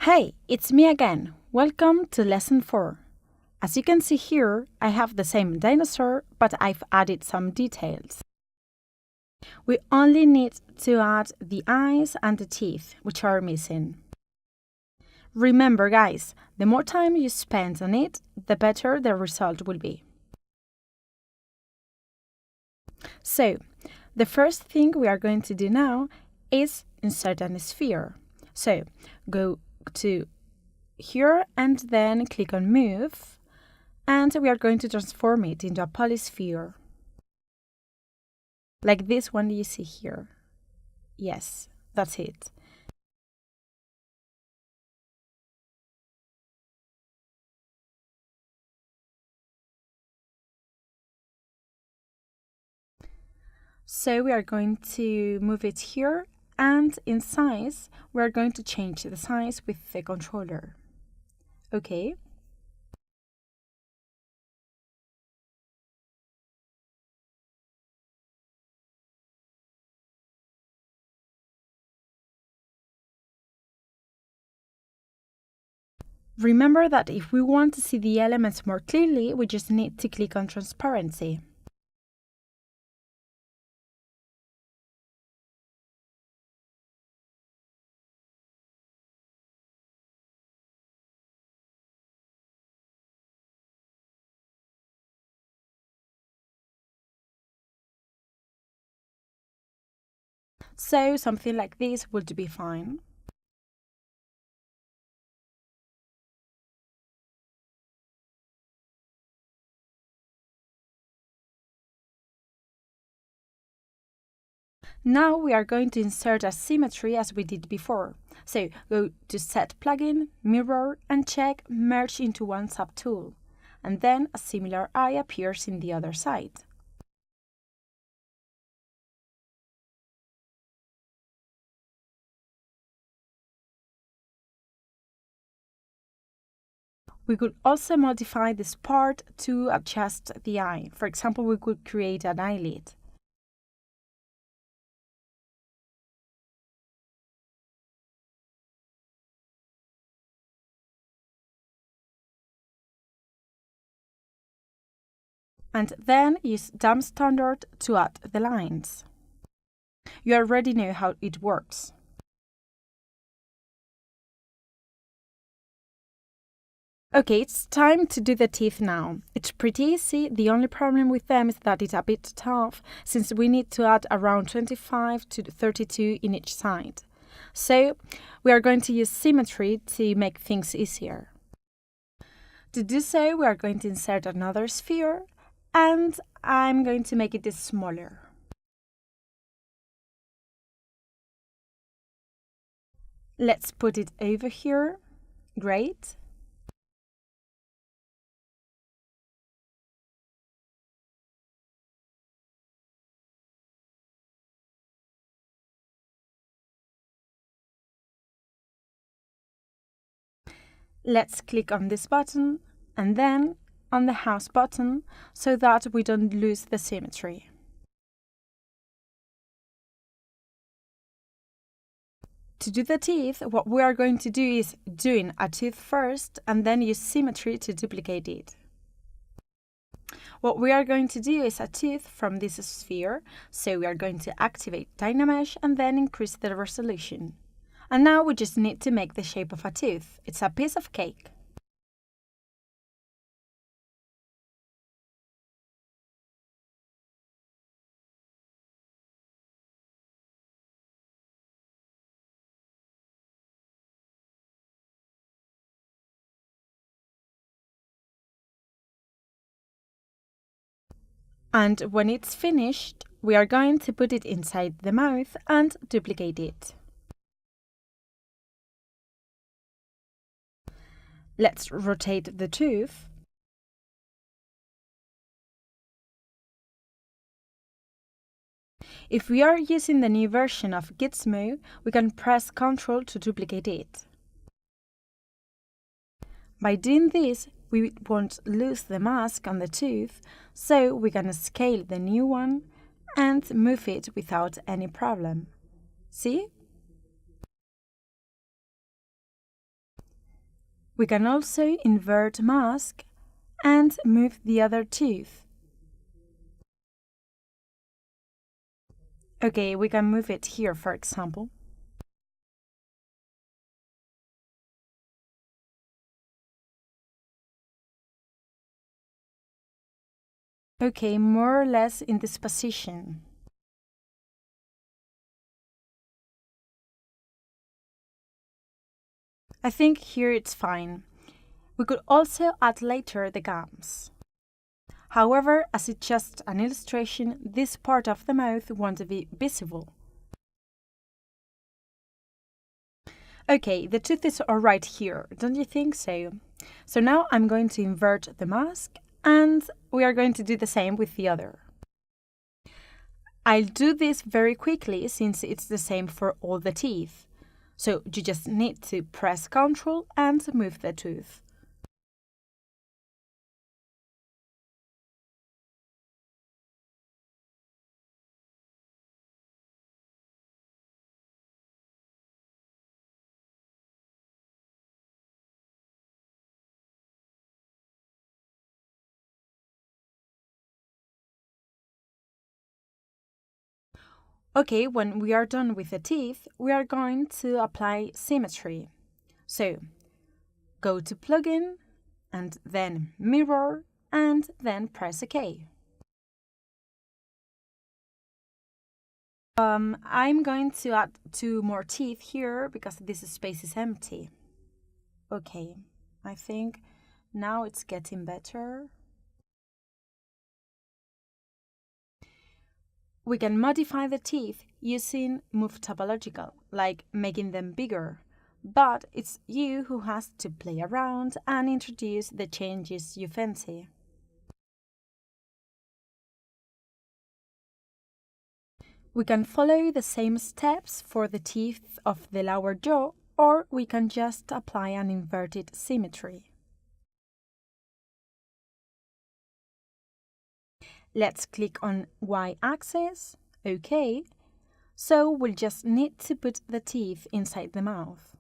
Hey, it's me again. Welcome to lesson 4. As you can see here, I have the same dinosaur, but I've added some details. We only need to add the eyes and the teeth, which are missing. Remember guys, the more time you spend on it, the better the result will be. So, the first thing we are going to do now is insert a sphere. So, go to here and then click on Move, and we are going to transform it into a polysphere. Like this one you see here. Yes, that's it. So we are going to move it here, and in size, we are going to change the size with the controller. Okay. Remember that if we want to see the elements more clearly, we just need to click on Transparency. So something like this would be fine. Now we are going to insert a symmetry as we did before. So go to Set Plugin, Mirror, and check Merge into one subtool. And then a similar eye appears in the other side. We could also modify this part to adjust the eye. For example, we could create an eyelid. And then use Dump Standard to add the lines. You already know how it works. Okay, it's time to do the teeth now. It's pretty easy. The only problem with them is that it's a bit tough, since we need to add around 25 to 32 in each side. So we are going to use symmetry to make things easier. To do so, we are going to insert another sphere, and I'm going to make it smaller. Let's put it over here. Great. Let's click on this button and then on the house button so that we don't lose the symmetry. To do the teeth, what we are going to do is doing a tooth first and then use symmetry to duplicate it. What we are going to do is a tooth from this sphere, so we are going to activate Dynamesh and then increase the resolution. And now we just need to make the shape of a tooth. It's a piece of cake. And when it's finished, we are going to put it inside the mouth and duplicate it. Let's rotate the tooth. If we are using the new version of Gizmo, we can press Ctrl to duplicate it. By doing this, we won't lose the mask on the tooth, so we can scale the new one and move it without any problem. See? We can also invert mask and move the other tooth. Okay, we can move it here, for example. Okay, more or less in this position. I think here it's fine. We could also add later the gums. However, as it's just an illustration, this part of the mouth won't be visible. Okay, the tooth is alright here, don't you think so? So now I'm going to invert the mask and we are going to do the same with the other. I'll do this very quickly since it's the same for all the teeth. So you just need to press Ctrl and move the tooth. Okay, when we are done with the teeth, we are going to apply symmetry. So, go to Plugin, and then Mirror, and then press OK. I'm going to add 2 more teeth here because this space is empty. Okay, I think now it's getting better. We can modify the teeth using Move Topological, like making them bigger, but it's you who has to play around and introduce the changes you fancy. We can follow the same steps for the teeth of the lower jaw, or we can just apply an inverted symmetry. Let's click on Y-axis, OK. So we'll just need to put the teeth inside the mouth.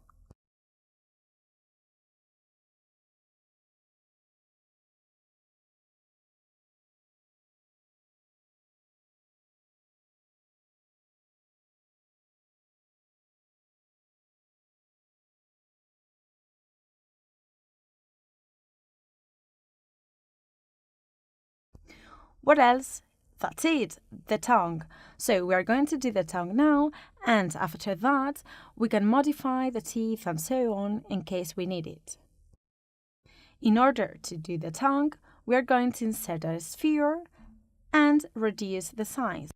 What else? That's it, the tongue. So we are going to do the tongue now, and after that, we can modify the teeth and so on in case we need it. In order to do the tongue, we are going to insert a sphere and reduce the size.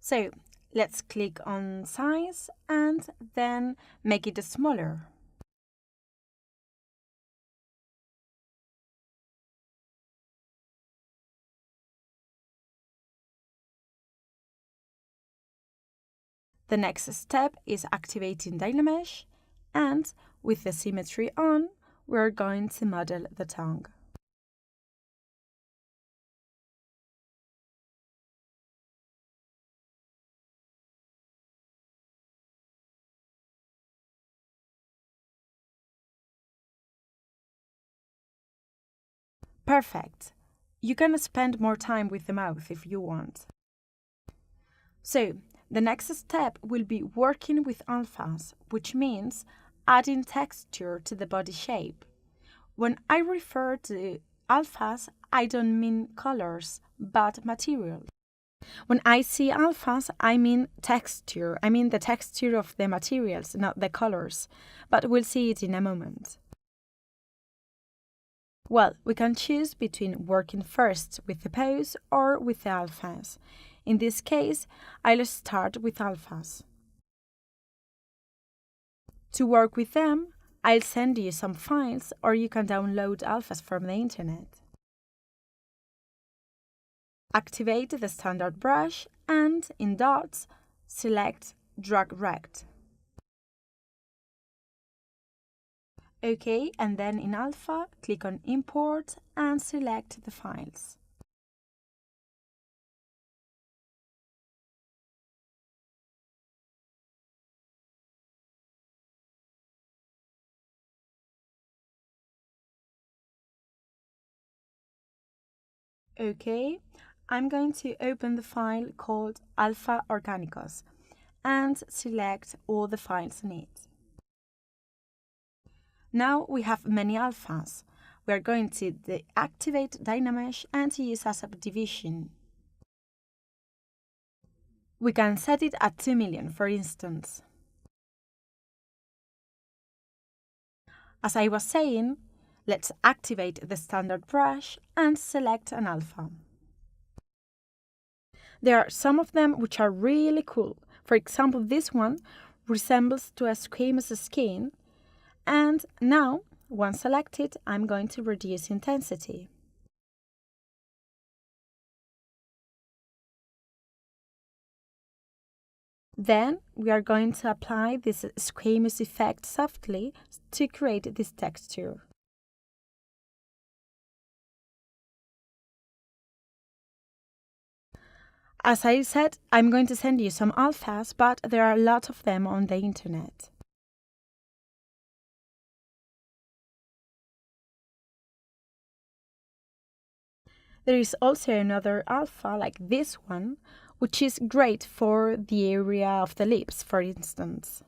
So let's click on size and then make it smaller. The next step is activating Dynamesh, and with the symmetry on, we're going to model the tongue. Perfect. You can spend more time with the mouth if you want. So, the next step will be working with alphas, which means adding texture to the body shape. When I refer to alphas, I don't mean colors, but materials. When I see alphas, I mean texture. I mean the texture of the materials, not the colors. But we'll see it in a moment. Well, we can choose between working first with the pose or with the alphas. In this case, I'll start with alphas. To work with them, I'll send you some files or you can download alphas from the internet. Activate the standard brush and in dots, select Drag Rect. OK, and then in Alpha, click on Import and select the files. Okay, I'm going to open the file called Alpha Organicos and select all the files in it. Now we have many alphas. We are going to deactivate Dynamesh and use a subdivision. We can set it at 2 million, for instance. As I was saying, let's activate the standard brush and select an alpha. There are some of them which are really cool. For example, this one resembles to a squamous skin. And now, once selected, I'm going to reduce intensity. Then we are going to apply this squamous effect softly to create this texture. As I said, I'm going to send you some alphas, but there are a lot of them on the internet. There is also another alpha like this one, which is great for the area of the lips, for instance.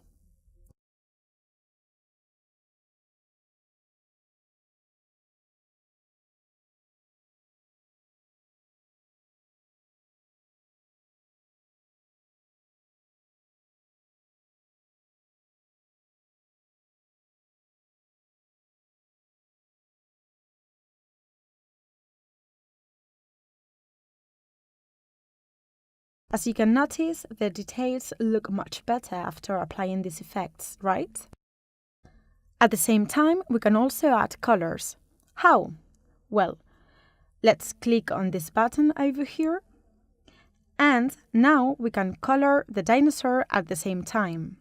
As you can notice, the details look much better after applying these effects, right? At the same time, we can also add colors. How? Well, let's click on this button over here. And now we can color the dinosaur at the same time.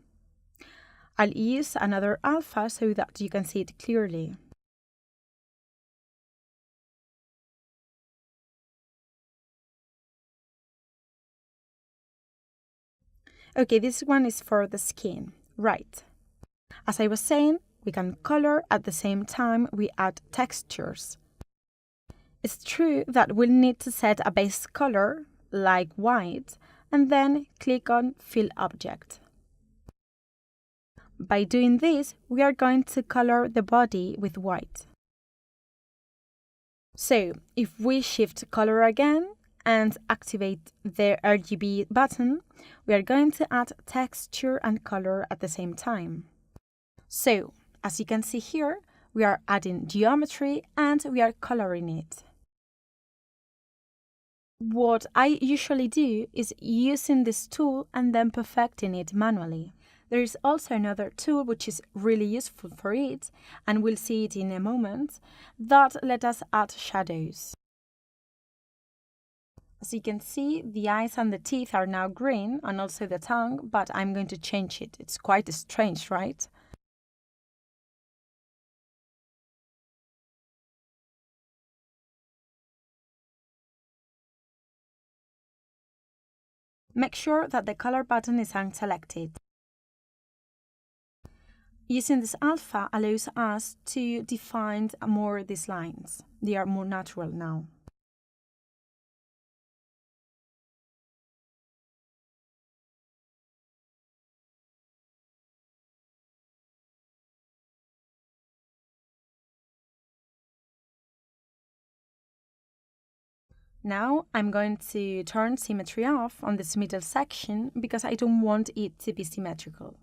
I'll use another alpha so that you can see it clearly. Okay, this one is for the skin, right. As I was saying, we can color at the same time we add textures. It's true that we'll need to set a base color, like white, and then click on Fill Object. By doing this, we are going to color the body with white. So, if we shift color again, and activate the RGB button, we are going to add texture and color at the same time. So, as you can see here, we are adding geometry and we are coloring it. What I usually do is using this tool and then perfecting it manually. There is also another tool which is really useful for it, and we'll see it in a moment, that let us add shadows. As you can see, the eyes and the teeth are now green, and also the tongue, but I'm going to change it. It's quite strange, right? Make sure that the color button is unselected. Using this alpha allows us to define more these lines. They are more natural now. Now I'm going to turn symmetry off on this middle section because I don't want it to be symmetrical.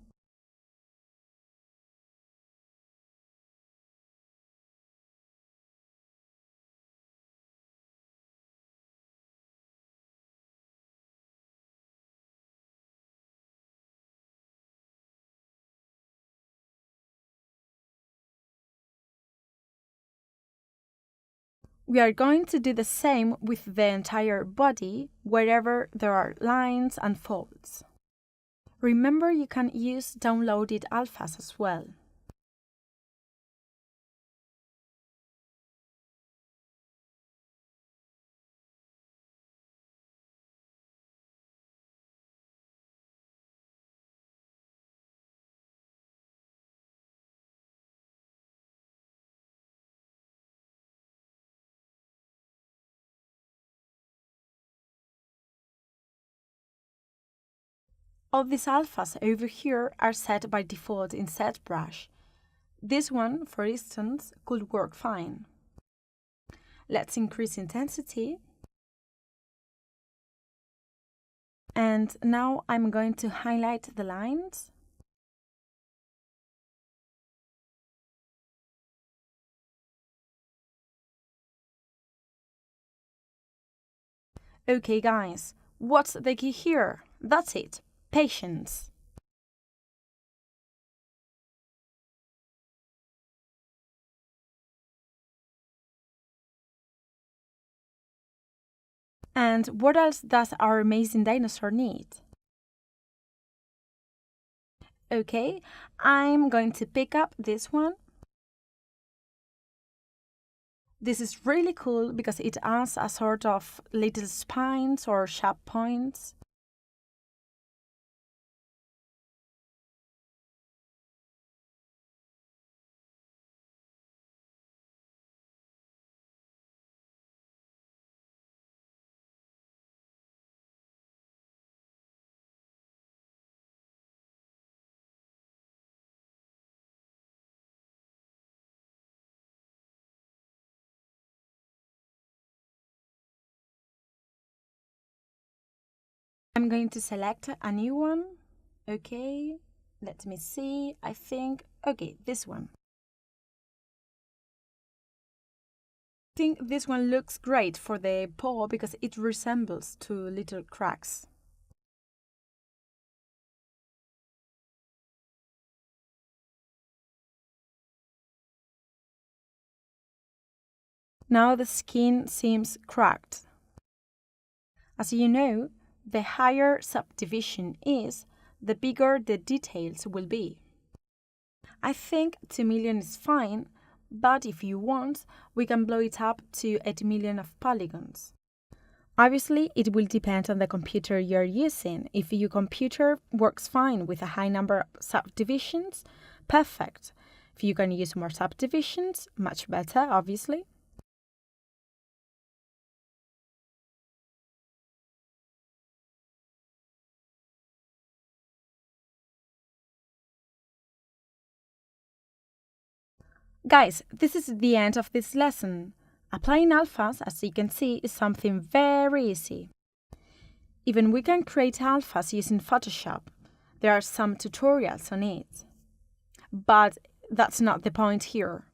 We are going to do the same with the entire body wherever there are lines and folds. Remember, you can use downloaded alphas as well. All these alphas over here are set by default in ZBrush. This one, for instance, could work fine. Let's increase intensity. And now I'm going to highlight the lines. Okay guys, what's the key here? That's it, patience. And what else does our amazing dinosaur need? Okay, I'm going to pick up this one. This is really cool because it adds a sort of little spines or sharp points. I'm going to select a new one. Okay, let me see. I think, okay, this one. I think this one looks great for the paw because it resembles two little cracks. Now the skin seems cracked. As you know, the higher subdivision is, the bigger the details will be. I think 2 million is fine, but if you want, we can blow it up to 8 million of polygons. Obviously, it will depend on the computer you're using. If your computer works fine with a high number of subdivisions, perfect. If you can use more subdivisions, much better, obviously. Guys, this is the end of this lesson. Applying alphas, as you can see, is something very easy. Even we can create alphas using Photoshop. There are some tutorials on it. But that's not the point here.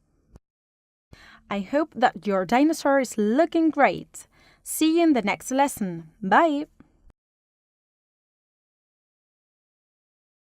I hope that your dinosaur is looking great. See you in the next lesson. Bye!